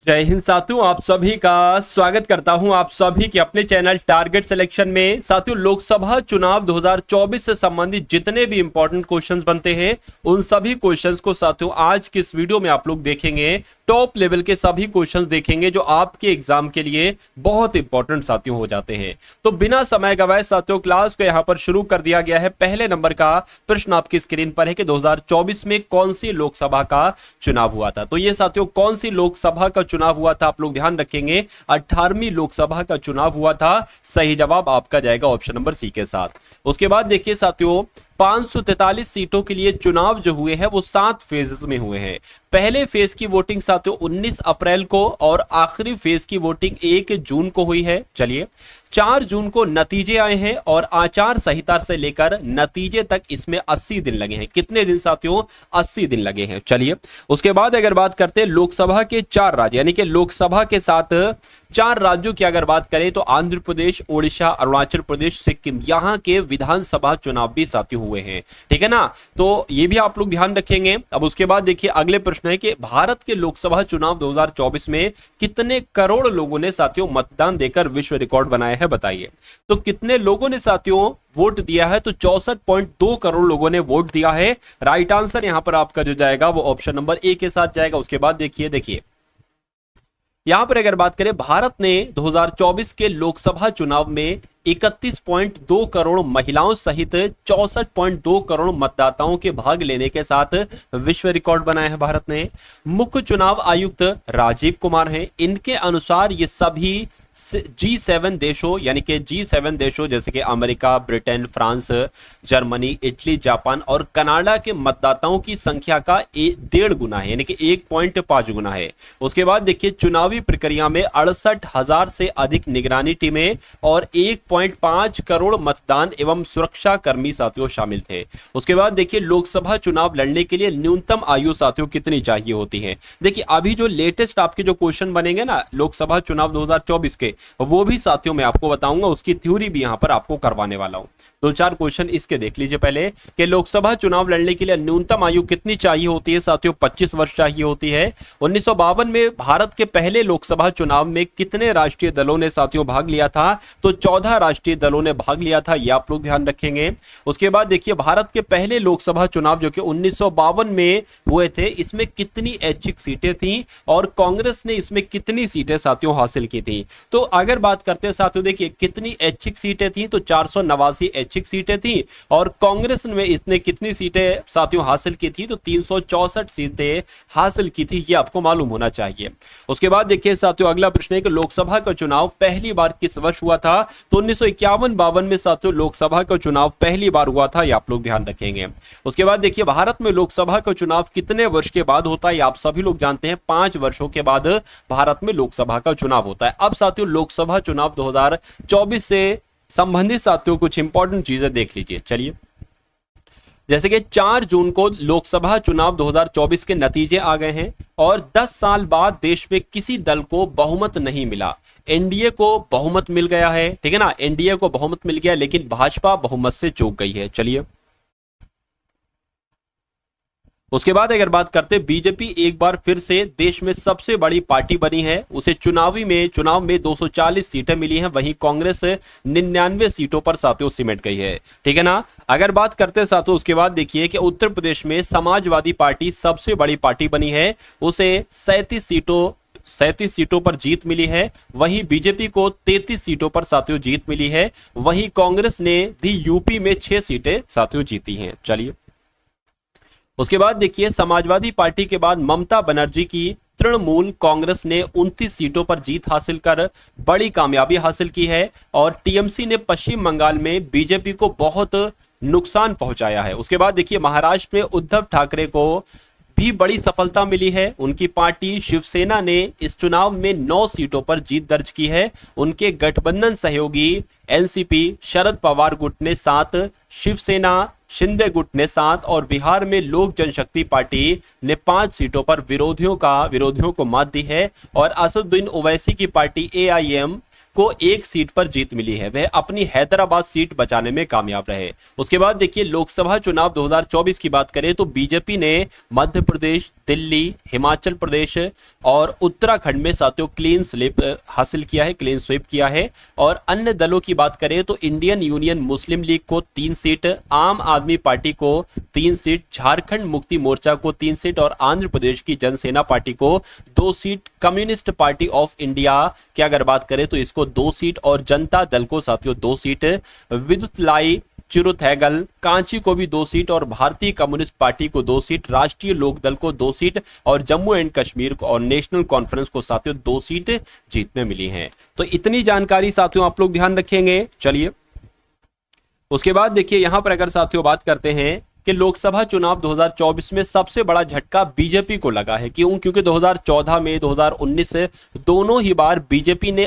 जय हिंद साथियों, आप सभी का स्वागत करता हूं आप सभी के अपने चैनल टारगेट सिलेक्शन में। साथियों, लोकसभा चुनाव 2024 से संबंधित जितने भी इंपॉर्टेंट क्वेश्चंस बनते हैं उन सभी क्वेश्चंस को साथियों आज की इस वीडियो में आप लोग देखेंगे। टॉप लेवल के सभी क्वेश्चंस देखेंगे जो आपके एग्जाम के लिए बहुत इंपॉर्टेंट साथियों हो जाते हैं। तो बिना समय गवाए साथियों क्लास को यहां पर शुरू कर दिया गया है। पहले नंबर का प्रश्न आपकी स्क्रीन पर है कि 2024 में कौन सी लोकसभा का चुनाव हुआ था। तो ये साथियों कौन सी लोकसभा का चुनाव हुआ था, आप लोग ध्यान रखेंगे 18वीं लोकसभा का चुनाव हुआ था। सही जवाब आपका जाएगा ऑप्शन नंबर सी के साथ। उसके बाद देखिए साथियों 543 सीटों के लिए चुनाव जो हुए हैं वो 7 फेजेस में हुए हैं। पहले फेज की वोटिंग साथियों 19 अप्रैल को और आखिरी फेज की वोटिंग 1 जून को हुई है। चलिए 4 जून को नतीजे आए हैं और आचार संहिता से लेकर नतीजे तक इसमें 80 दिन लगे हैं। कितने दिन साथियों? 80 दिन लगे हैं। चलिए उसके बाद अगर बात करते हैं लोकसभा के 4 राज्य यानी कि लोकसभा के साथ 4 राज्यों की अगर बात करें तो आंध्र प्रदेश, ओडिशा, अरुणाचल प्रदेश, सिक्किम, यहां के विधानसभा चुनाव भी साथियों हुए हैं। ठीक है ना, तो ये भी आप लोग ध्यान रखेंगे। अब उसके बाद देखिए अगले प्रश्न है कि भारत के लोकसभा चुनाव 2024 में कितने करोड़ लोगों ने साथियों मतदान देकर विश्व रिकॉर्ड बनाया है, बताइए। तो कितने लोगों ने साथियों वोट दिया है? तो 64.2 करोड़ लोगों ने वोट दिया है। राइट आंसर यहां पर आपका जो जाएगा वो ऑप्शन नंबर ए के साथ जाएगा। उसके बाद देखिए यहां पर अगर बात करें भारत ने 2024 के लोकसभा चुनाव में 31.2 करोड़ महिलाओं सहित 64.2 करोड़ मतदाताओं के भाग लेने के साथ विश्व रिकॉर्ड बनाया है भारत ने। मुख्य चुनाव आयुक्त राजीव कुमार हैं। इनके अनुसार ये सभी G7 देशों यानी कि G7 देशों जैसे कि America, Britain, France, Germany, Italy, Japan और कनाडा के मतदाताओं की संख्या का 1.5 गुना है यानी कि 1.5 गुना है। उसके बाद देखिए चुनावी प्रक्रिया में 68,000 से अधिक निगरानी टीमें और 1.5 करोड़ मतदान एवं सुरक्षा कर्मी साथियों शामिल थे। उसके बाद देखिए लोकसभा चुनाव लड़ने के लिए न्यूनतम आयु साथियों कितनी चाहिए होती है। देखिए अभी जो लेटेस्ट आपके जो क्वेश्चन बनेंगे ना लोकसभा चुनाव 2024 के, वो भी साथियों मैं आपको बताऊंगा, उसकी थ्योरी भी यहां पर आपको करवाने वाला हूं। 2-4 क्वेश्चन इसके देख लीजिए पहले कि लोकसभा चुनाव लड़ने के लिए न्यूनतम आयु कितनी चाहिए होती है साथियों? 25 वर्ष चाहिए होती है। 1952 में भारत के पहले लोकसभा चुनाव में कितने राष्ट्रीय दलों ने साथियों भाग लिया था? तो 14 राष्ट्रीय दलों ने भाग लिया था, ये आप लोग ध्यान रखेंगे। उसके बाद देखिए भारत के पहले लोकसभा चुनाव जो कि 1952 में हुए थे, इसमें कितनी ऐच्छिक सीटें थी और कांग्रेस ने इसमें कितनी सीटें साथियों हासिल की थी? तो अगर बात करते हैं साथियों देखिए कितनी ऐच्छिक सीटें थी, तो 489 ऐच्छिक सीटें थी और कांग्रेस में इसने कितनी सीटें साथियों हासिल की थी? तो 364 सीटें हासिल की थी, ये आपको मालूम होना चाहिए। उसके बाद देखिए साथियों अगला प्रश्न है कि लोकसभा का चुनाव पहली बार किस वर्ष हुआ था? तो 1951-52 में साथियों लोकसभा का चुनाव पहली बार हुआ था, ये आप लोग ध्यान रखेंगे। उसके बाद देखिए भारत में लोकसभा का चुनाव कितने वर्ष के बाद होता है? आप सभी लोग जानते हैं 5 वर्षों के बाद भारत में लोकसभा का चुनाव होता है। अब साथियों लोकसभा चुनाव 2024 से संबंधित साथियों कुछ इंपॉर्टेंट चीजें देख लीजिए। चलिए जैसे कि 4 जून को लोकसभा चुनाव 2024 के नतीजे आ गए हैं और 10 साल बाद देश में किसी दल को बहुमत नहीं मिला। एनडीए को बहुमत मिल गया है, ठीक है ना, एनडीए को बहुमत मिल गया लेकिन भाजपा बहुमत से चूक गई है। चलिए उसके बाद अगर बात करते बीजेपी एक बार फिर से देश में सबसे बड़ी पार्टी बनी है। उसे चुनाव में 240 सीटें मिली हैं, वहीं कांग्रेस 99 सीटों पर साथियों सिमट गई है। ठीक है ना, अगर बात करते साथियों उसके बाद देखिए कि उत्तर प्रदेश में समाजवादी पार्टी सबसे बड़ी पार्टी बनी है, उसे 37 सीटों पर जीत मिली है। वहीं बीजेपी को 33 सीटों पर साथियों जीत मिली है। वहीं कांग्रेस ने भी यूपी में 6 सीटें साथियों जीती हैं। चलिए उसके बाद देखिए समाजवादी पार्टी के बाद ममता बनर्जी की तृणमूल कांग्रेस ने 29 सीटों पर जीत हासिल कर बड़ी कामयाबी हासिल की है और टीएमसी ने पश्चिम बंगाल में बीजेपी को बहुत नुकसान पहुंचाया है। उसके बाद देखिए महाराष्ट्र में उद्धव ठाकरे को भी बड़ी सफलता मिली है। उनकी पार्टी शिवसेना ने इस चुनाव में 9 सीटों पर जीत दर्ज की है। उनके गठबंधन सहयोगी एनसीपी शरद पवार गुट ने 7, शिवसेना शिंदे गुट ने 7 और बिहार में लोक जनशक्ति पार्टी ने 5 सीटों पर विरोधियों को मात दी है और असदुद्दीन ओवैसी की पार्टी एआईएम को एक सीट पर जीत मिली है, वह अपनी हैदराबाद सीट बचाने में कामयाब रहे। उसके बाद देखिए लोकसभा चुनाव 2024 की बात करें तो बीजेपी ने मध्य प्रदेश, दिल्ली, हिमाचल प्रदेश और उत्तराखंड में साथियों क्लीन स्वीप हासिल किया है, क्लीन स्वीप किया है। और अन्य दलों की बात करें तो इंडियन यूनियन मुस्लिम लीग को 3 सीट, आम आदमी पार्टी को 3 सीट, झारखंड मुक्ति मोर्चा को 3 सीट और आंध्र प्रदेश की जनसेना पार्टी को 2 seat, communist party of India की अगर बात करें तो इसको 2 सीट और जनता दल को साथियों 2 सीट, विदुतलाई चिरुथैगल कांची को भी 2 सीट और भारतीय कम्युनिस्ट पार्टी को 2 सीट, राष्ट्रीय लोक दल को 2 सीट और जम्मू एंड कश्मीर को और नेशनल कॉन्फ्रेंस को साथियों 2 सीट जीत में मिली हैं। तो इतनी जानकारी साथियों आप लोग ध्यान रखेंगे। चलिए उसके बाद देखिए यहां पर अगर साथियों बात करते हैं कि लोकसभा चुनाव 2024 में सबसे बड़ा झटका बीजेपी को लगा है। क्यों? क्योंकि 2014 में 2019 दोनों ही बार बीजेपी ने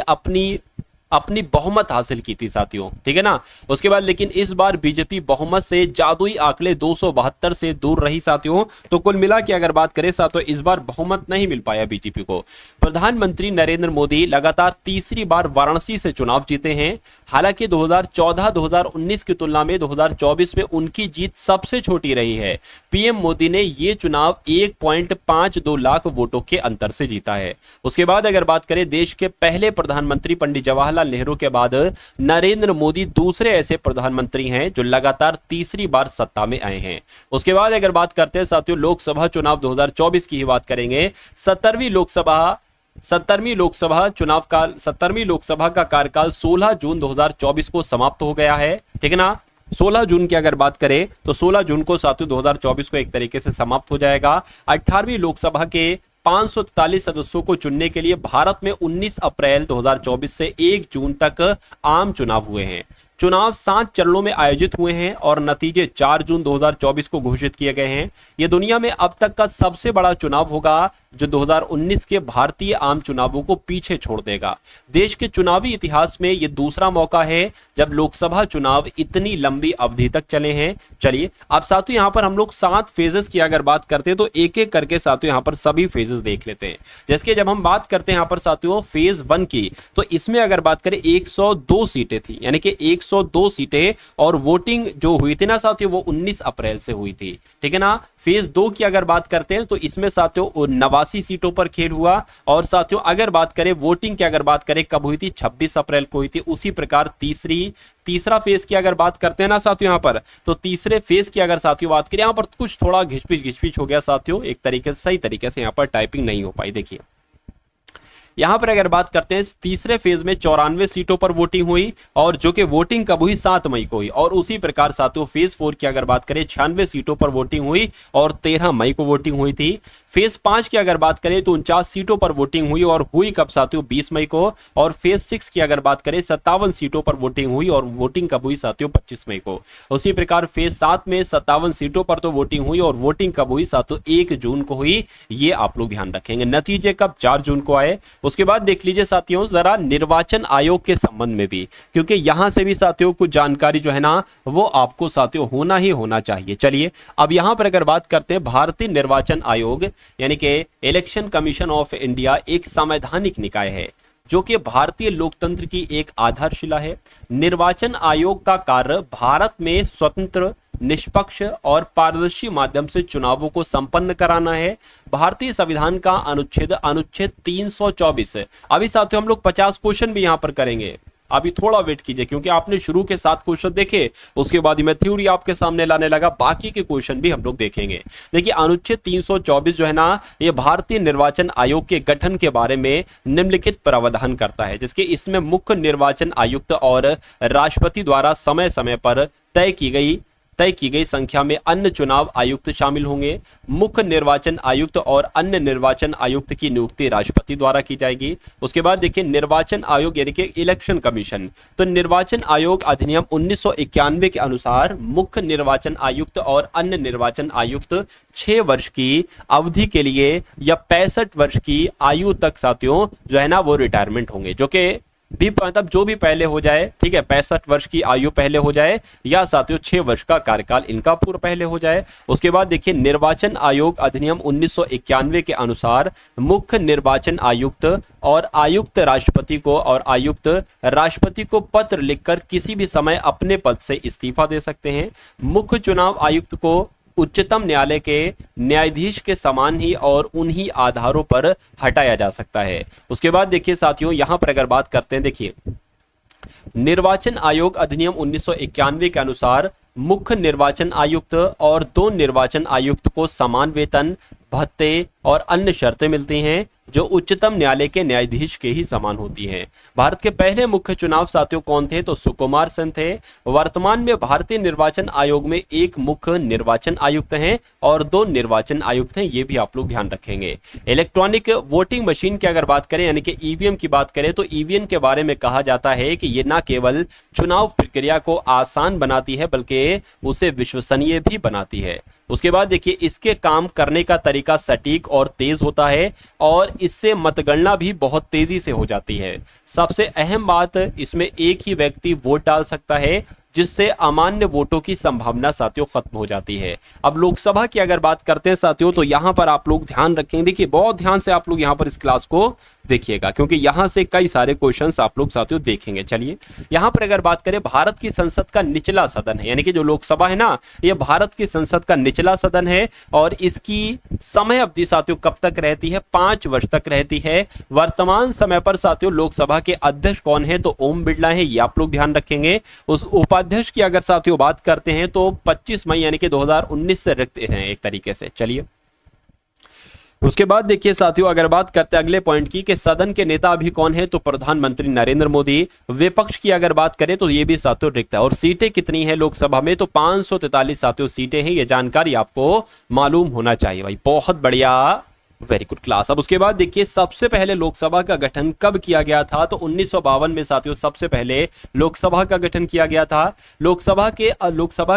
अपनी बहुमत हासिल की थी साथियों, ठीक है ना। उसके बाद लेकिन इस बार बीजेपी बहुमत से जादुई आंकड़े 272 से दूर रही साथियों। तो कुल मिला के अगर बात करें साथियों इस बार बहुमत नहीं मिल पाया बीजेपी को। प्रधानमंत्री नरेंद्र मोदी लगातार तीसरी बार वाराणसी से चुनाव जीते हैं। हालांकि 2014-2019 की तुलना में 2024 में उनकी जीत सबसे छोटी रही है। पीएम मोदी ने ये चुनाव 1.52 लाख वोटों के अंतर से जीता है। उसके बाद अगर बात करें देश के पहले प्रधानमंत्री पंडित जवाहरलाल नेहरू के बाद नरेंद्र मोदी दूसरे ऐसे प्रधानमंत्री हैं जो लगातार तीसरी बार सत्ता में आए हैं। उसके बाद अगर बात करते हैं साथियों लोकसभा चुनाव 2024 की ही बात करेंगे। 17वीं लोकसभा का कार्यकाल 16 जून 2024 को समाप्त हो गया है, ठीक है ना। 16 जून की अगर बात करें तो 16 जून को साथियों 2024 को एक तरीके से समाप्त हो जाएगा। 18वीं लोकसभा के 543 सदस्यों को चुनने के लिए भारत में 19 अप्रैल 2024 से 1 जून तक आम चुनाव हुए हैं। चुनाव 7 चरणों में आयोजित हुए हैं और नतीजे 4 जून 2024 को घोषित किए गए हैं। यह दुनिया में अब तक का सबसे बड़ा चुनाव होगा जो 2019 के भारतीय आम चुनावों को पीछे छोड़ देगा। देश के चुनावी इतिहास में यह दूसरा मौका है जब लोकसभा चुनाव इतनी लंबी अवधि तक चले हैं। चलिए अब साथियों यहां पर हम लोग 7 फेजेस की अगर बात करते हैं तो एक एक करके साथियों यहां पर सभी फेजेस देख लेते हैं। जैसे कि जब हम बात करते हैं यहां पर साथियों फेज 1 की तो इसमें अगर बात करें 102 सीटें थी, यानी कि 102 सीटें और वोटिंग जो हुई थी ना साथियों वो 19 अप्रैल से हुई थी, ठीक है ना। फेज 2 की अगर बात करते हैं तो इसमें साथियों 89 सीटों पर खेल हुआ और साथियों अगर बात करें वोटिंग की अगर बात करें कब हुई थी 26 अप्रैल को हुई थी। उसी प्रकार तीसरा फेज की अगर बात करते हैं ना साथियों यहां पर तो तीसरे फेज की अगर साथियों बात करें यहां पर कुछ थोड़ा घिचपिच हो गया साथियों, एक तरीके से सही तरीके से यहां पर टाइपिंग नहीं हो पाई। देखिए यहां पर अगर बात करते हैं तीसरे फेज में 94 सीटों पर वोटिंग हुई और जो कि वोटिंग कब हुई 7 मई को हुई। और उसी प्रकार साथियों फेज 4 की अगर बात करें 96 सीटों पर वोटिंग हुई और 13 मई को वोटिंग हुई थी। फेज 5 की अगर बात करें तो 49 सीटों पर वोटिंग हुई और हुई कब साथियों 20 मई को। और फेज 6 की अगर बात करें 57 सीटों पर वोटिंग हुई और वोटिंग कब हुई साथियों 25 मई को। उसी प्रकार फेज 7 में 57 सीटों पर तो वोटिंग हुई और वोटिंग कब हुई साथियों 1 जून को हुई। ये आप लोग ध्यान रखेंगे। नतीजे कब 4 जून को आए। उसके बाद देख लीजिए साथियों जरा निर्वाचन आयोग के संबंध में भी, क्योंकि यहां से भी साथियों कुछ जानकारी जो है ना वो आपको साथियों होना ही होना चाहिए। चलिए अब यहां पर अगर बात करते हैं भारतीय निर्वाचन आयोग यानी कि इलेक्शन कमीशन ऑफ इंडिया एक संवैधानिक निकाय है जो कि भारतीय लोकतंत्र की एक आधारशिला है। निर्वाचन आयोग का कार्य भारत में स्वतंत्र, निष्पक्ष और पारदर्शी माध्यम से चुनावों को संपन्न कराना है। भारतीय संविधान का अनुच्छेद 324। अभी साथियों हम लोग 50 क्वेश्चन भी यहां पर करेंगे, अभी थोड़ा वेट कीजिए क्योंकि आपने शुरू के 7 क्वेश्चन देखे, उसके बाद ही मैं थ्योरी आपके सामने लाने लगा, बाकी के क्वेश्चन भी हम लोग देखेंगे। देखिए अनुच्छेद 324 जो है ना ये भारतीय निर्वाचन आयोग के गठन के बारे में निम्नलिखित प्रावधान करता है, जिसके इसमें मुख्य निर्वाचन आयुक्त और राष्ट्रपति द्वारा समय समय पर तय की गई संख्या में अन्य चुनाव आयुक्त शामिल होंगे। मुख्य निर्वाचन आयुक्त और अन्य निर्वाचन आयुक्त की नियुक्ति राष्ट्रपति द्वारा की जाएगी। उसके बाद देखिए निर्वाचन आयोग यानी कि इलेक्शन कमीशन, तो निर्वाचन आयोग अधिनियम 1991 के अनुसार मुख्य निर्वाचन आयुक्त और अन्य निर्वाचन आयुक्त 6 वर्ष की अवधि के लिए या 65 वर्ष की आयु तक साथियों जो है ना वो रिटायरमेंट होंगे, जो कि भी, मतलब जो भी पहले हो जाए, ठीक है, 65 वर्ष की आयु पहले हो जाए, या साथियों 6 वर्ष का कार्यकाल इनका पूर्व पहले हो जाए। उसके बाद देखिए निर्वाचन आयोग अधिनियम 1991 के अनुसार मुख्य निर्वाचन आयुक्त और आयुक्त राष्ट्रपति को पत्र लिखकर किसी भी समय अपने पद से इस्तीफा दे सकते हैं। मुख्य चुनाव आयुक्त को उच्चतम न्यायालय के न्यायाधीश के समान ही और उन्हीं आधारों पर हटाया जा सकता है। उसके बाद देखिए साथियों, यहां पर अगर बात करते हैं, देखिए निर्वाचन आयोग अधिनियम 1991 के अनुसार मुख्य निर्वाचन आयुक्त और 2 निर्वाचन आयुक्त को समान वेतन, भत्ते और अन्य शर्तें मिलती हैं जो उच्चतम न्यायालय के न्यायाधीश के ही समान होती हैं। भारत के पहले मुख्य चुनाव साथियों कौन थे? तो सुकुमार सेन थे। वर्तमान में भारतीय निर्वाचन आयोग में 1 मुख्य निर्वाचन आयुक्त हैं और 2 निर्वाचन आयुक्त हैं, ये भी आप लोग ध्यान रखेंगे। इलेक्ट्रॉनिक वोटिंग मशीन की अगर बात करें, यानी कि ईवीएम की बात करें, तो ईवीएम के बारे में कहा जाता है कि ये न केवल चुनाव प्रक्रिया को आसान बनाती है बल्कि उसे विश्वसनीय भी बनाती है। उसके बाद देखिए इसके काम करने का तरीका सटीक और तेज होता है और इससे मतगणना भी बहुत तेजी से हो जाती है। सबसे अहम बात, इसमें एक ही व्यक्ति वोट डाल सकता है जिससे अमान्य वोटों की संभावना साथियों खत्म हो जाती है। अब लोकसभा की अगर बात करते हैं साथियों, तो यहां पर आप लोग ध्यान रखेंगे, देखिए बहुत ध्यान से आप लोग यहां पर इस क्लास को देखिएगा क्योंकि यहां से कई सारे क्वेश्चंस आप लोग साथियों देखेंगे। चलिए यहां पर अगर बात करें, भारत की संसद का निचला सदन है, यानी कि जो लोकसभा है ना, ये भारत की संसद का निचला सदन है और इसकी समय अवधि साथियों कब तक रहती है? 5 वर्ष तक रहती है। वर्तमान समय पर साथियों लोकसभा के अध्यक्ष कौन है? तो ओम बिरला है, ये आप लोग ध्यान रखेंगे। उस उपाध्यक्ष की अगर साथियों बात करते हैं तो 25 मई यानी कि 2019 से रिक्त हैं एक तरीके से। चलिए उसके बाद देखिए साथियों, अगर बात करते हैं अगले पॉइंट की कि सदन के नेता अभी कौन है? तो प्रधानमंत्री नरेंद्र मोदी। विपक्ष की अगर बात करें तो ये भी साथियों रिक्त है। और सीटें कितनी है लोकसभा में? तो 543 साथियों सीटें हैं। ये जानकारी आपको मालूम होना चाहिए भाई। बहुत बढ़िया, वेरी गुड क्लास। अब उसके बाद देखिए सबसे पहले लोकसभा का गठन कब किया गया था? तो 1952 में साथियों सबसे पहले लोकसभा का गठन किया गया था। लोकसभा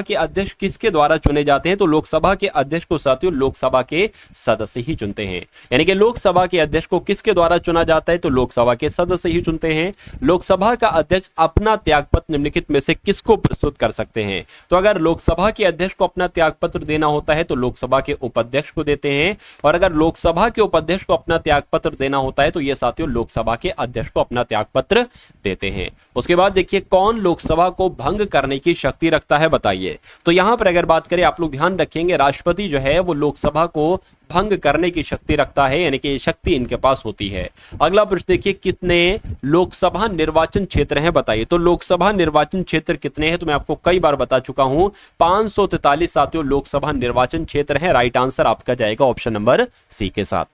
के अध्यक्ष किसके द्वारा चुने जाते हैं? तो लोकसभा के अध्यक्ष को साथियों लोकसभा के सदस्य ही चुनते हैं। यानी कि लोकसभा के अध्यक्ष को किसके द्वारा चुना जाता है? तो लोकसभा के सदस्य ही चुनते हैं। लोकसभा का अध्यक्ष अपना त्यागपत्र निम्नलिखित में से किसको प्रस्तुत कर सकते हैं? तो अगर लोकसभा के अध्यक्ष को अपना त्यागपत्र देना होता है तो लोकसभा के उपाध्यक्ष को देते हैं, और अगर लोकसभा के उपाध्यक्ष को अपना त्यागपत्र देना होता है तो ये साथियों लोकसभा के अध्यक्ष को अपना त्यागपत्र देते हैं। उसके बाद देखिए कौन लोकसभा को भंग करने की शक्ति रखता है? बताइए। तो यहां पर अगर बात करें, आप लोग ध्यान रखेंगे, राष्ट्रपति जो है वो लोकसभा को भंग करने की शक्ति रखता है, यानी कि शक्ति इनके पास होती है। अगला प्रश्न देखिए, कितने लोकसभा निर्वाचन क्षेत्र हैं? बताइए। तो लोकसभा निर्वाचन क्षेत्र कितने हैं? तो मैं आपको कई बार बता चुका हूं, 543 साथियों लोकसभा निर्वाचन क्षेत्र है। राइट आंसर आपका जाएगा ऑप्शन नंबर सी के साथ।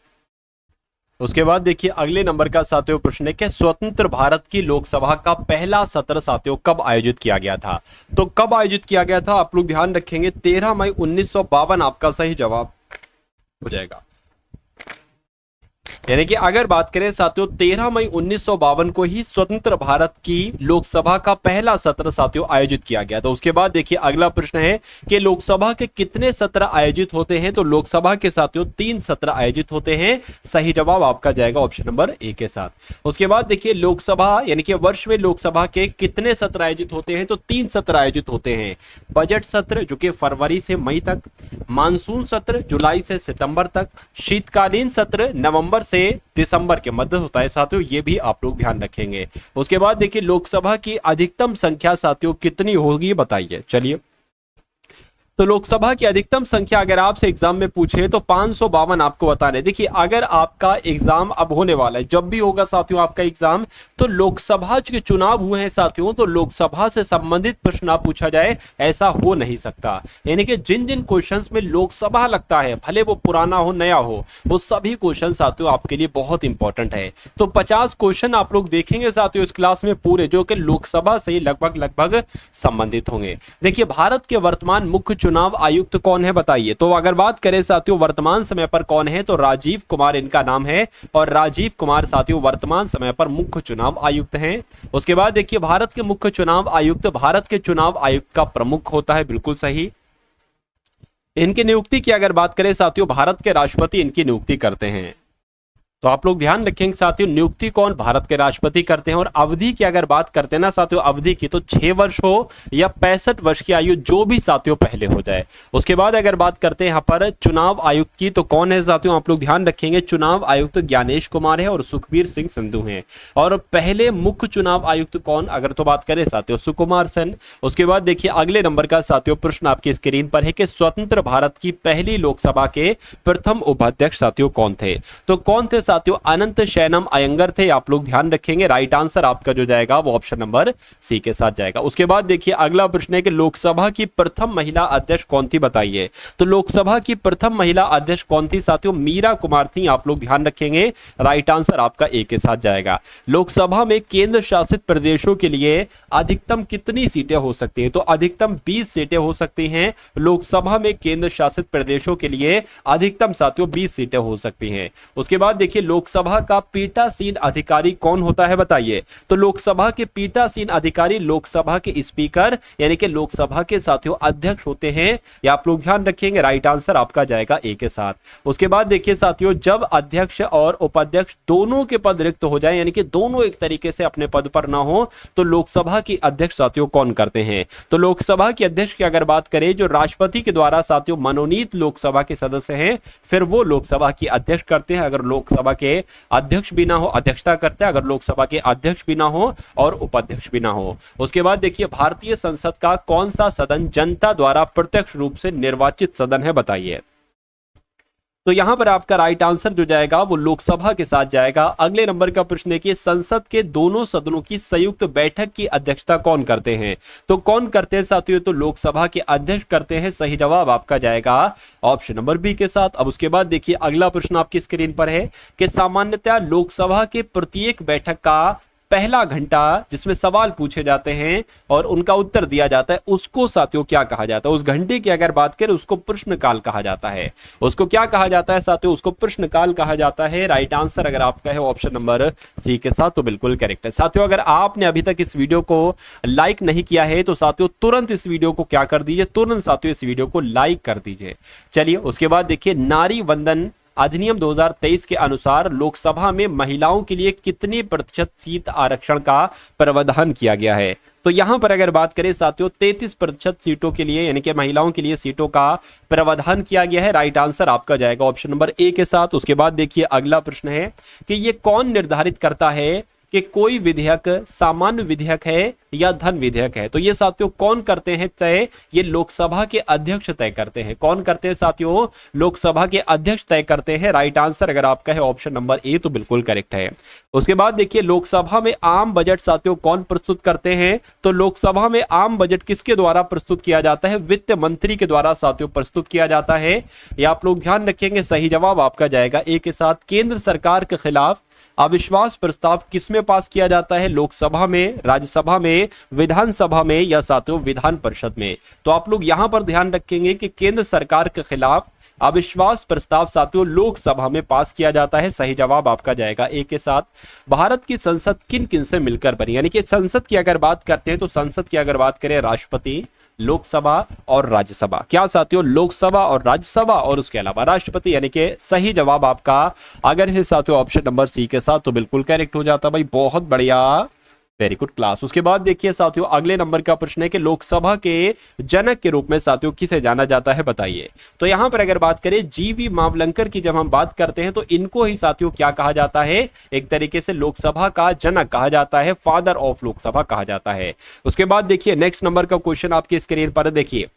उसके बाद देखिए अगले नंबर का साथियों प्रश्न है कि स्वतंत्र भारत की लोकसभा का पहला सत्र साथियों कब आयोजित किया गया था? तो कब आयोजित किया गया था आप लोग ध्यान रखेंगे, 13 मई 1952 आपका सही जवाब हो जाएगा। यानी कि अगर बात करें साथियों 13 मई 1952 को ही स्वतंत्र भारत की लोकसभा का पहला सत्र साथियों आयोजित किया गया था। उसके बाद देखिए अगला प्रश्न है कि लोकसभा के कितने सत्र आयोजित होते हैं? तो लोकसभा के साथियों 3 सत्र आयोजित होते हैं। सही जवाब आपका जाएगा ऑप्शन नंबर ए के साथ। उसके बाद देखिए लोकसभा यानी कि वर्ष में लोकसभा के कितने सत्र आयोजित होते हैं? तो 3 सत्र आयोजित होते हैं। बजट सत्र जो कि फरवरी से मई तक, मानसून सत्र जुलाई से सितंबर तक, शीतकालीन सत्र नवंबर से दिसंबर के मध्य होता है साथियों, ये भी आप लोग ध्यान रखेंगे। उसके बाद देखिए लोकसभा की अधिकतम संख्या साथियों कितनी होगी? बताइए। चलिए तो लोकसभा की अधिकतम संख्या अगर आपसे एग्जाम में पूछे तो 552 आपको बताना है। देखिए अगर आपका एग्जाम अब होने वाला है, जब भी होगा साथियों आपका एग्जाम, तो लोकसभा के चुनाव हुए हैं साथियों, तो लोकसभा से संबंधित प्रश्न ना पूछा जाए ऐसा हो नहीं सकता। यानी कि जिन जिन क्वेश्चंस में लोकसभा लगता है, भले वो पुराना हो नया हो, वो सभी क्वेश्चन साथियों आपके लिए बहुत इंपॉर्टेंट है। तो 50 क्वेश्चन आप लोग देखेंगे साथियों इस क्लास में पूरे, जो कि लोकसभा से लगभग संबंधित होंगे। देखिए भारत के वर्तमान मुख्य चुनाव आयुक्त कौन है? बताइए। तो अगर बात करें साथियों वर्तमान समय पर कौन है, तो राजीव कुमार इनका नाम है, और राजीव कुमार साथियों वर्तमान समय पर मुख्य चुनाव आयुक्त हैं। उसके बाद देखिए भारत के मुख्य चुनाव आयुक्त भारत के चुनाव आयुक्त का प्रमुख होता है, बिल्कुल सही। इनकी नियुक्ति की अगर बात करें साथियों, भारत के राष्ट्रपति इनकी नियुक्ति करते हैं। तो आप लोग ध्यान रखेंगे साथियों, नियुक्ति कौन भारत के राष्ट्रपति करते हैं। और अवधि की अगर बात करते हैं ना साथियों, अवधि की, तो 6 वर्ष हो या 65 वर्ष की आयु, जो भी साथियों पहले हो जाए। उसके बाद अगर बात करते हैं यहाँ पर चुनाव आयुक्त की, तो कौन है साथियों, आप लोग ध्यान रखेंगे, चुनाव आयुक्त ज्ञानेश कुमार है और सुखबीर सिंह संधू हैं। और पहले मुख्य चुनाव आयुक्त कौन, अगर तो बात करें साथियों, सुकुमार सेन। उसके बाद देखिए अगले नंबर का साथियों प्रश्न आपकी स्क्रीन पर है कि स्वतंत्र भारत की पहली लोकसभा के प्रथम उपाध्यक्ष साथियों कौन थे। तो कौन थे साथियों, अनंत शैनम अयंगर थे। आप लोग ध्यान रखेंगे, राइट आंसर आपका जो जाएगा वो ऑप्शन नंबर सी के साथ जाएगा। उसके बाद देखिए अगला प्रश्न है कि लोकसभा की प्रथम महिला अध्यक्ष कौन थी, बताइए। तो लोकसभा की प्रथम महिला अध्यक्ष कौन थी साथियों, मीरा कुमार थी। आप लोग ध्यान रखेंगे, राइट आंसर आपका ए के साथ जाएगा। लोकसभा में केंद्र शासित प्रदेशों के लिए अधिकतम कितनी सीटें हो सकती हैं, तो अधिकतम 20 सीटें हो सकती हैं। लोकसभा में केंद्र शासित प्रदेशों के लिए अधिकतम साथियों 20 सीटें हो सकती हैं। उसके बाद देखिए लोकसभा का पीठासीन अधिकारी कौन होता है, बताइए। तो लोकसभा के पीठासीन अधिकारी लोकसभा के स्पीकर यानी कि लोकसभा के साथियों अध्यक्ष होते हैं। या आप लोग ध्यान रखेंगे, राइट आंसर आपका जाएगा ए के साथ। उसके बाद देखिए साथियों, जब अध्यक्ष और उपाध्यक्ष दोनों के पद रिक्त हो जाए, यानी कि दोनों एक तरीके से अपने पद पर ना हो, तो लोकसभा की अध्यक्ष साथियों कौन करते हैं। तो लोकसभा की अध्यक्ष की अगर बात करें, जो राष्ट्रपति के द्वारा साथियों मनोनीत लोकसभा के सदस्य हैं, फिर वो लोकसभा की अध्यक्ष करते हैं। अगर लोकसभा के अध्यक्ष भी ना हो, अध्यक्षता करते हैं। अगर लोकसभा के अध्यक्ष भी ना हो और उपाध्यक्ष भी ना हो। उसके बाद देखिए भारतीय संसद का कौन सा सदन जनता द्वारा प्रत्यक्ष रूप से निर्वाचित सदन है, बताइए। तो यहां पर आपका राइट आंसर जो जाएगा वो लोकसभा के साथ जाएगा। अगले नंबर का प्रश्न देखिए, संसद के दोनों सदनों की संयुक्त बैठक की अध्यक्षता कौन करते हैं। तो कौन करते हैं साथियों, तो लोकसभा के अध्यक्ष करते हैं। सही जवाब आपका जाएगा ऑप्शन नंबर बी के साथ। अब उसके बाद देखिए अगला प्रश्न आपकी स्क्रीन पर है कि सामान्यतः लोकसभा के प्रत्येक बैठक का पहला घंटा जिसमें सवाल पूछे जाते हैं और उनका उत्तर दिया जाता है, उसको साथियों क्या कहा जाता है। उस घंटे की अगर बात करें, उसको प्रश्नकाल कहा जाता है। उसको क्या कहा जाता है साथियों, उसको प्रश्नकाल कहा जाता है। राइट आंसर अगर आपका है ऑप्शन नंबर सी के साथ, तो बिल्कुल करेक्ट है। साथियों अगर आपने अभी तक इस वीडियो को लाइक नहीं किया है, तो साथियों तुरंत इस वीडियो को क्या कर दीजिए, तुरंत साथियों इस वीडियो को लाइक कर दीजिए। चलिए उसके बाद देखिए, नारी वंदन अधिनियम 2023 के अनुसार लोकसभा में महिलाओं के लिए कितनी प्रतिशत सीट आरक्षण का प्रावधान किया गया है। तो यहां पर अगर बात करें साथियों, 33% सीटों के लिए यानी कि महिलाओं के लिए सीटों का प्रावधान किया गया है। राइट आंसर आपका जाएगा ऑप्शन नंबर ए के साथ। उसके बाद देखिए अगला प्रश्न है कि यह कौन निर्धारित करता है कि कोई विधेयक सामान्य विधेयक है या धन विधेयक है। तो ये साथियों कौन करते हैं तय, ये लोकसभा के अध्यक्ष तय करते हैं। कौन करते हैं साथियों, लोकसभा के अध्यक्ष तय करते हैं। राइट आंसर अगर आपका है ऑप्शन नंबर ए, तो बिल्कुल करेक्ट है। उसके बाद देखिए लोकसभा में आम बजट साथियों कौन प्रस्तुत करते हैं। तो लोकसभा में आम बजट किसके द्वारा प्रस्तुत किया जाता है, वित्त मंत्री के द्वारा साथियों प्रस्तुत किया जाता है। ये आप लोग ध्यान रखेंगे, सही जवाब आपका जाएगा ए के साथ। केंद्र सरकार के खिलाफ अविश्वास प्रस्ताव किसमें पास किया जाता है, लोकसभा में, राज्यसभा में, विधानसभा में या साथियों विधान परिषद में। तो आप लोग यहां पर ध्यान रखेंगे कि केंद्र सरकार के खिलाफ अविश्वास प्रस्ताव साथियों लोकसभा में पास किया जाता है। सही जवाब आपका जाएगा ए के साथ। भारत की संसद किन किन से मिलकर बनी, यानी कि संसद की अगर बात करते हैं तो संसद की अगर बात करें, राष्ट्रपति, लोकसभा और राज्यसभा। क्या साथियों, लोकसभा और राज्यसभा और उसके अलावा राष्ट्रपति, यानी कि सही जवाब आपका अगर है साथियों ऑप्शन नंबर सी के साथ, तो बिल्कुल करेक्ट हो जाता भाई, बहुत बढ़िया, वेरी गुड क्लास। उसके बाद देखिए साथियों अगले नंबर का प्रश्न है कि लोकसभा के जनक के रूप में साथियों किसे जाना जाता है, बताइए। तो यहां पर अगर बात करें जीवी मावलंकर की जब हम बात करते हैं, तो इनको ही साथियों क्या कहा जाता है, एक तरीके से लोकसभा का जनक कहा जाता है, फादर ऑफ लोकसभा कहा जाता है। उसके बाद देखिए नेक्स्ट नंबर का क्वेश्चन आपकी स्क्रीन पर देखिए,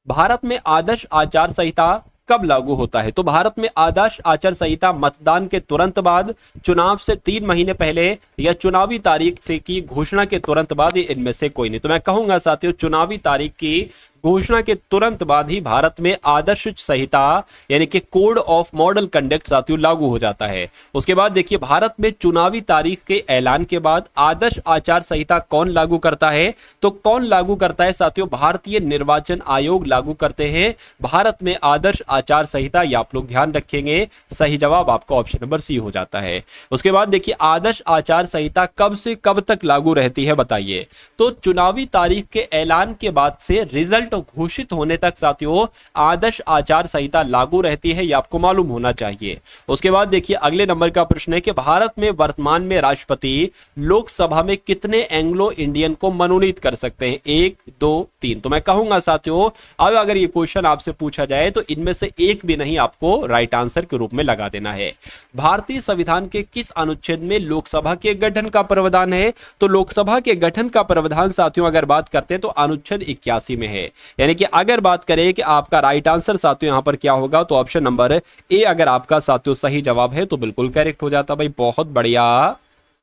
भारत में आदर्श आचार संहिता कब लागू होता है। तो भारत में आदर्श आचार संहिता मतदान के तुरंत बाद, चुनाव से 3 महीने पहले या चुनावी तारीख से की घोषणा के तुरंत बाद, इनमें से कोई नहीं। तो मैं कहूंगा साथियों चुनावी तारीख की घोषणा के तुरंत बाद ही भारत में आदर्श संहिता यानी कि कोड ऑफ मॉडल कंडक्ट साथियों लागू हो जाता है। उसके बाद देखिए भारत में चुनावी तारीख के ऐलान के बाद आदर्श आचार संहिता कौन लागू करता है। तो कौन लागू करता है साथियों, भारतीय निर्वाचन आयोग लागू करते हैं भारत में आदर्श आचार संहिता। ये आप लोग ध्यान रखेंगे, सही जवाब आपका ऑप्शन नंबर सी हो जाता है। उसके बाद देखिए आदर्श आचार संहिता कब से कब तक लागू रहती है, बताइए। तो चुनावी तारीख के ऐलान के बाद से रिजल्ट घोषित होने तक साथियों आदर्श आचार संहिता लागू रहती है, ये आपको मालूम होना चाहिए। उसके बाद देखिए अगले नंबर का प्रश्न है कि भारत में वर्तमान में राष्ट्रपति लोकसभा में कितने एंग्लो इंडियन को मनोनीत कर सकते हैं? 1, 2, 3। तो मैं कहूंगा साथियों अब अगर ये क्वेश्चन आपसे पूछा जाए तो इनमें से एक भी नहीं आपको राइट आंसर के रूप में लगा देना है। भारतीय संविधान के किस अनुच्छेद में लोकसभा के गठन का प्रावधान है? तो लोकसभा के गठन का प्रावधान साथियों अगर बात करते हैं तो अनुच्छेद 81 में है। यानी कि अगर बात करें कि आपका राइट आंसर साथियों यहां पर क्या होगा तो ऑप्शन नंबर ए अगर आपका साथियों सही जवाब है तो बिल्कुल करेक्ट हो जाता। भाई बहुत बढ़िया,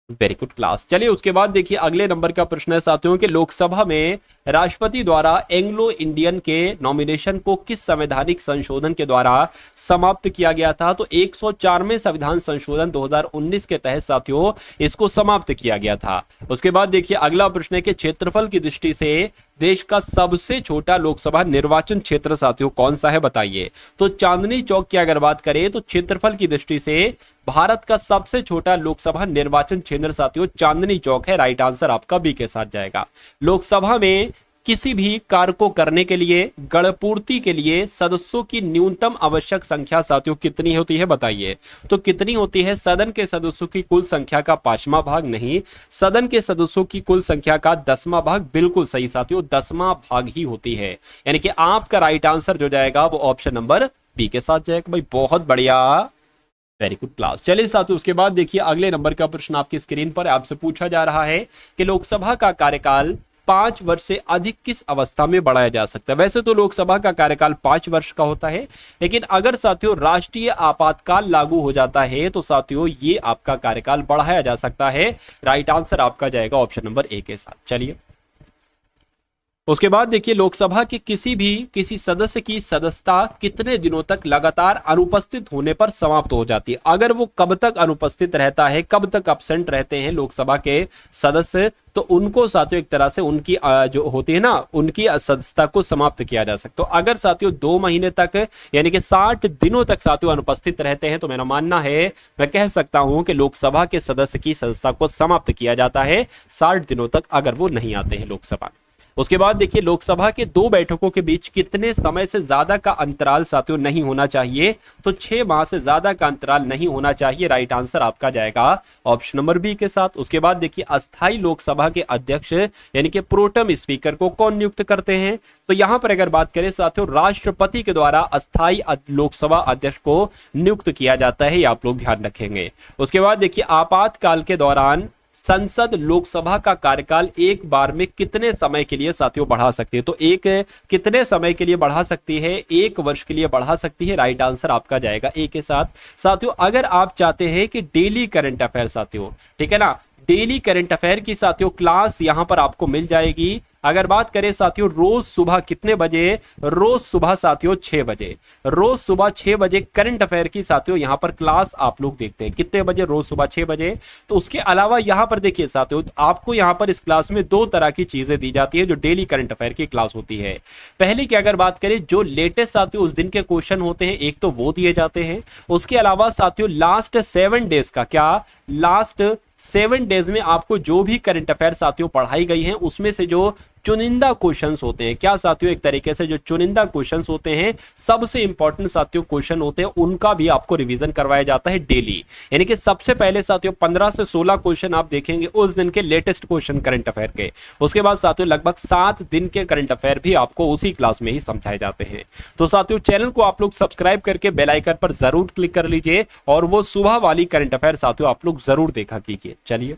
वेरी गुड क्लास। चलिए उसके बाद देखिए अगले नंबर का प्रश्न है साथियों कि लोकसभा में राष्ट्रपति द्वारा एंग्लो इंडियन के नॉमिनेशन को किस संवैधानिक संशोधन के द्वारा समाप्त किया गया था? तो 104वें संविधान संशोधन 2019 के तहत साथियों इसको समाप्त किया गया था। उसके बाद देखिए अगला प्रश्न है कि क्षेत्रफल की दृष्टि से देश का सबसे छोटा लोकसभा निर्वाचन क्षेत्र साथियों कौन सा है बताइए? तो चांदनी चौक की अगर बात करें तो क्षेत्रफल की दृष्टि से भारत का सबसे छोटा लोकसभा निर्वाचन क्षेत्र साथियों चांदनी चौक है। राइट आंसर आपका बी के साथ जाएगा। लोकसभा में किसी भी कार्य को करने के लिए गणपूर्ति के लिए सदस्यों की न्यूनतम आवश्यक संख्या साथियों कितनी होती है बताइए? तो कितनी होती है? सदन के सदस्यों की कुल संख्या का 5वां भाग नहीं, सदन के सदस्यों की कुल संख्या का 10वां भाग। बिल्कुल सही साथियों, 10वां भाग ही होती है। यानी कि आपका राइट आंसर जो जाएगा वो ऑप्शन नंबर बी के साथ जाएगा। भाई बहुत बढ़िया, वेरी गुड क्लास। चलिए साथियों उसके बाद देखिए अगले नंबर का प्रश्न आपकी स्क्रीन पर आपसे पूछा जा रहा है कि लोकसभा का कार्यकाल 5 वर्ष से अधिक किस अवस्था में बढ़ाया जा सकता है? वैसे तो लोकसभा का कार्यकाल 5 वर्ष का होता है, लेकिन अगर साथियों राष्ट्रीय आपातकाल लागू हो जाता है तो साथियों ये आपका कार्यकाल बढ़ाया जा सकता है। राइट आंसर आपका जाएगा ऑप्शन नंबर ए के साथ। चलिए उसके बाद देखिए लोकसभा के किसी सदस्य की सदस्यता कितने दिनों तक लगातार अनुपस्थित होने पर समाप्त हो जाती है? अगर वो कब तक अनुपस्थित रहता है, कब तक अब्सेंट रहते हैं लोकसभा के सदस्य, तो उनको साथियों एक तरह से उनकी जो होती है ना उनकी सदस्यता को समाप्त किया जा सकता है। तो अगर साथियों 2 महीने तक यानी कि 60 दिनों तक साथियों अनुपस्थित रहते हैं तो मेरा मानना है मैं कह सकता हूं कि लोकसभा के सदस्य की सदस्यता को समाप्त किया जाता है 60 दिनों तक अगर वो नहीं आते हैं लोकसभा। उसके बाद देखिए लोकसभा के 2 बैठकों के बीच कितने समय से ज्यादा का अंतराल साथियों नहीं होना चाहिए? तो 6 माह से ज्यादा का अंतराल नहीं होना चाहिए। राइट आंसर आपका जाएगा ऑप्शन नंबर बी के साथ। उसके बाद देखिए अस्थाई लोकसभा के अध्यक्ष यानी कि प्रोटेम स्पीकर को कौन नियुक्त करते हैं? तो यहां पर अगर बात करें साथियों राष्ट्रपति के द्वारा अस्थाई लोकसभा अध्यक्ष को नियुक्त किया जाता है, ये आप लोग ध्यान रखेंगे। उसके बाद देखिए आपातकाल के दौरान संसद लोकसभा का कार्यकाल एक बार में कितने समय के लिए साथियों बढ़ा सकती है? तो एक कितने समय के लिए बढ़ा सकती है? 1 वर्ष के लिए बढ़ा सकती है। राइट आंसर आपका जाएगा ए के साथ। साथियों अगर आप चाहते हैं कि डेली करंट अफेयर साथियों, ठीक है ना, डेली करंट अफेयर की साथियों क्लास यहां पर आपको मिल जाएगी। अगर बात करें साथियों रोज सुबह कितने बजे? रोज सुबह साथियों 6 बजे। रोज सुबह 6 बजे करंट अफेयर की साथियों यहां पर क्लास आप लोग देखते हैं। कितने बजे? रोज सुबह 6 बजे। तो उसके अलावा यहां पर देखिए साथियों आपको यहां पर इस क्लास में 2 तरह की चीजें दी जाती है जो डेली करंट अफेयर की क्लास होती है। पहले की अगर बात करें जो लेटेस्ट साथियों उस दिन के क्वेश्चन होते हैं, एक तो वो दिए जाते हैं। उसके अलावा साथियों लास्ट 7 डेज का क्या, लास्ट 7 डेज में आपको जो भी करंट अफेयर साथियों पढ़ाई गई हैं उसमें से जो चुनिंदा क्वेश्चंस होते हैं, क्या साथियों एक तरीके से जो चुनिंदा क्वेश्चंस होते हैं सबसे इंपॉर्टेंट साथियों क्वेश्चन होते हैं उनका भी आपको रिवीजन करवाया जाता है डेली। यानी कि सबसे पहले साथियों 15 से 16 क्वेश्चन आप देखेंगे उस दिन के लेटेस्ट क्वेश्चन करंट अफेयर के। उसके बाद साथियों लगभग 7 दिन के करंट अफेयर भी आपको उसी क्लास में ही समझाए जाते हैं। तो साथियों चैनल को आप लोग सब्सक्राइब करके बेल आइकन पर जरूर क्लिक कर लीजिए और वो सुबह वाली करंट अफेयर साथियों आप लोग जरूर देखा कीजिए। चलिए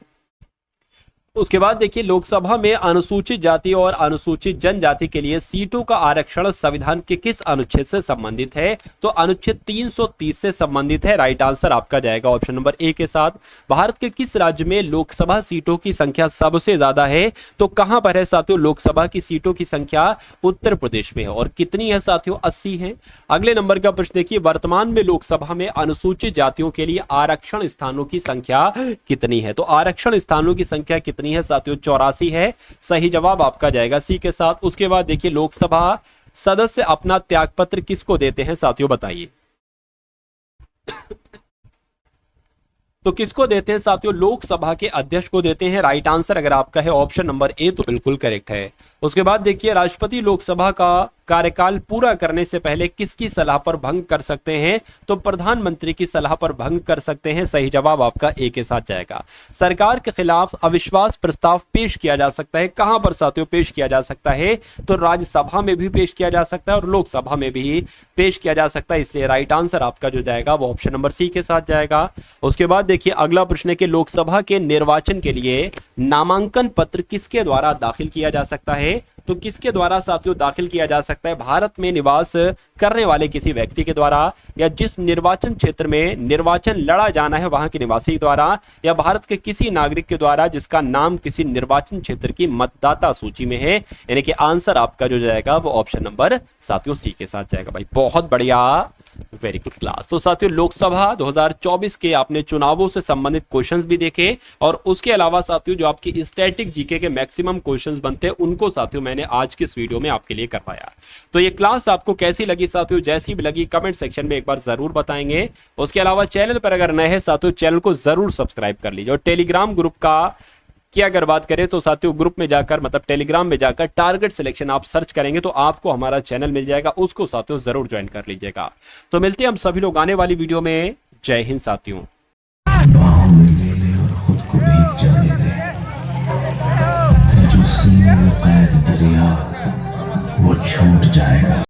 उसके बाद देखिए लोकसभा में अनुसूचित जाति और अनुसूचित जनजाति के लिए सीटों का आरक्षण संविधान के किस अनुच्छेद से संबंधित है? तो अनुच्छेद 330 से संबंधित है। राइट आंसर आपका जाएगा ऑप्शन नंबर ए के साथ। भारत के किस राज्य में लोकसभा सीटों की संख्या सबसे ज्यादा है? तो कहां पर है साथियों लोकसभा की सीटों की संख्या? उत्तर प्रदेश में है। और कितनी है साथियों? 80 है। अगले नंबर का प्रश्न देखिए वर्तमान में लोकसभा में अनुसूचित जातियों के लिए आरक्षण स्थानों की संख्या कितनी है? तो आरक्षण स्थानों की संख्या कितनी है साथियों? 84 है। सही जवाब आपका जाएगा सी के साथ। उसके बाद देखिए लोकसभा सदस्य अपना त्यागपत्र किसको देते हैं साथियों बताइए? तो किसको देते हैं साथियों? लोकसभा के अध्यक्ष को देते हैं। राइट आंसर अगर आपका है ऑप्शन नंबर ए तो बिल्कुल करेक्ट है। उसके बाद देखिए, राष्ट्रपति लोकसभा का कार्यकाल पूरा करने से पहले किसकी सलाह पर भंग कर सकते हैं? तो प्रधानमंत्री की सलाह पर भंग कर सकते हैं। सही जवाब आपका ए के साथ जाएगा। सरकार के खिलाफ अविश्वास प्रस्ताव पेश किया जा सकता है। कहां पर साथियों पेश किया जा सकता है? तो राज्यसभा में भी पेश किया जा सकता है और लोकसभा में भी पेश किया जा सकता है। इसलिए राइट आंसर आपका जो जाएगा वो ऑप्शन नंबर सी के साथ जाएगा। उसके बाद देखिए, अगला प्रश्न है कि लोकसभा के निर्वाचन के लिए नामांकन पत्र किसके द्वारा दाखिल किया जा सकता है? तो किसके द्वारा साथियों दाखिल किया जा सकता है? भारत में निवास करने वाले किसी व्यक्ति के द्वारा, या जिस निर्वाचन क्षेत्र में निर्वाचन लड़ा जाना है वहां के निवासी द्वारा, या भारत के किसी नागरिक के द्वारा जिसका नाम किसी निर्वाचन क्षेत्र की मतदाता सूची में है। यानी कि आंसर आपका जो जाएगा वो ऑप्शन नंबर साथियों सी के साथ जाएगा। भाई बहुत बढ़िया, वेरी गुड क्लास। तो साथियों लोकसभा 2024 के आपने चुनावों से संबंधित क्वेश्चंस भी देखे और उसके अलावा साथियों जो आपकी स्टैटिक जीके के मैक्सिमम क्वेश्चंस बनते हैं उनको साथियों मैंने आज के इस वीडियो में आपके लिए करवाया। तो ये क्लास आपको कैसी लगी साथियों? जैसी भी लगी कमेंट सेक्शन में एक बार जरूर बताएंगे। उसके अलावा चैनल पर अगर नए हैं साथियों, चैनल को जरूर सब्सक्राइब कर लीजिए। और टेलीग्राम ग्रुप की अगर बात करें तो साथियों ग्रुप में जाकर, मतलब टेलीग्राम में जाकर टारगेट सिलेक्शन आप सर्च करेंगे तो आपको हमारा चैनल मिल जाएगा, उसको साथियों जरूर ज्वाइन कर लीजिएगा। तो मिलते हैं हम सभी लोग आने वाली वीडियो में। जय हिंद साथियों। बाहों में ले ले और खुद को भीग जाने दे, जो सीने में कैद दरिया वो छूट जाएगा।